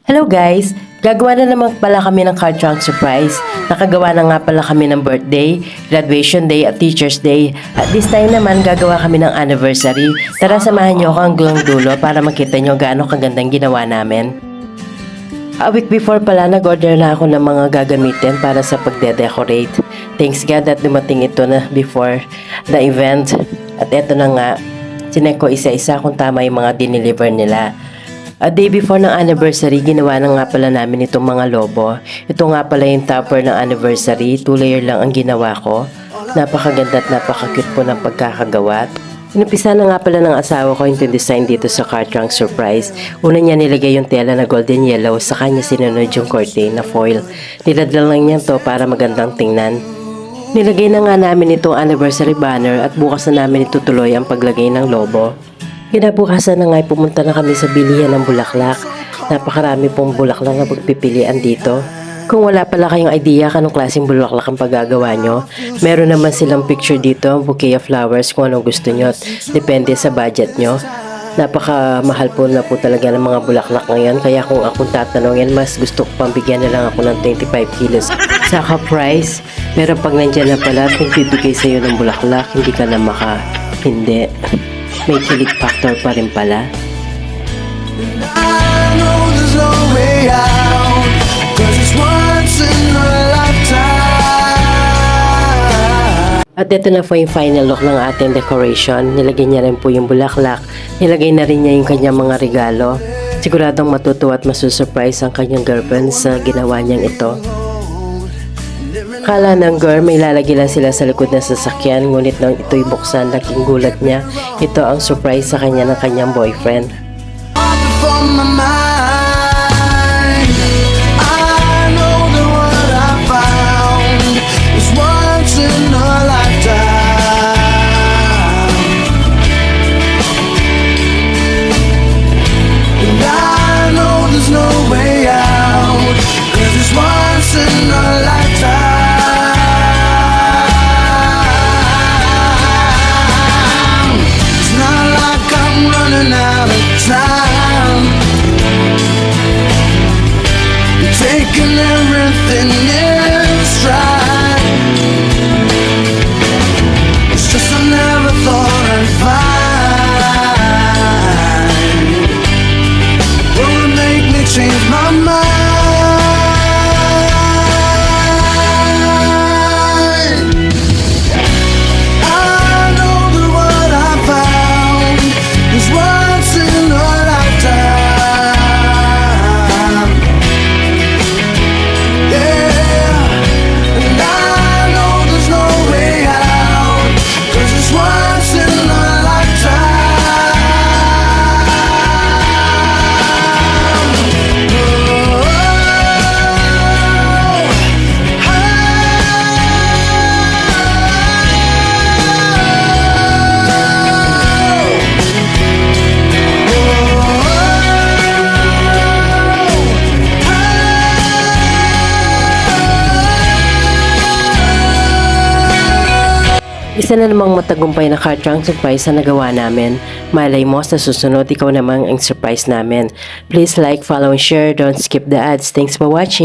Hello guys! Gagawa na naman pala kami ng card trunk surprise. Nakagawa na nga pala kami ng birthday, graduation day at teacher's day. At this time naman gagawa kami ng anniversary. Tara samahan niyo ako hanggang dulo para makita niyo gaano kagandang ginawa namin. A week before pala nag-order na ako ng mga gagamitin para sa pagde-decorate. Thanks God at dumating ito na before the event. At eto na nga, sinek ko isa-isa kung tama yung mga dineliver nila. A day before ng anniversary, ginawa na nga pala namin itong mga lobo. Ito nga pala yung topper ng anniversary. 2 layer lang ang ginawa ko. Napakaganda at napaka-cute po ng pagkakagawa. Inumpisa na nga pala ng asawa ko yung design dito sa card trunk surprise. Una niya nilagay yung tela na golden yellow, sa kanya sinunod yung curtain na foil. Niladlan lang niya to para magandang tingnan. Nilagay na nga namin itong anniversary banner at bukas na namin itutuloy ang paglagay ng lobo. Kinabukasan na nga pumunta na kami sa bilihan ng bulaklak. Napakarami pong bulaklak na pagpipilian dito. Kung wala pala kayong idea kanong klaseng bulaklak ang paggagawa nyo, meron naman silang picture dito, bouquet of flowers kung anong gusto nyo. Depende sa budget nyo. Napakamahal po na po talaga ng mga bulaklak ngayon. Kaya kung akong tatanungin, mas gusto ko pang bigyan na lang ako ng 25 kilos. Saka price, meron pag nandyan na pala at nagbibigay sa'yo ng bulaklak, hindi ka na hindi. May kilig factor pa rin pala. At ito na po yung final look ng ating decoration. Nilagay niya rin po yung bulaklak. Nilagay na rin niya yung kanyang mga regalo. Siguradong matutuwa at masusurprise ang kanyang girlfriend sa ginawa niyang ito. Kala ng girl may lalagay lang sila sa likod ng sasakyan, ngunit nang ito'y buksan, laking gulat niya. Ito ang surprise sa kanya ng kanyang boyfriend. Taking everything in stride. It's just I never thought I'd find what would make me change my mind. I know that what I found is once in a lifetime. Isa na namang matagumpay na card trunk surprise na nagawa namin. Malay mo sa susunod ikaw namang ang surprise namin. Please like, follow, and share. Don't skip the ads. Thanks for watching.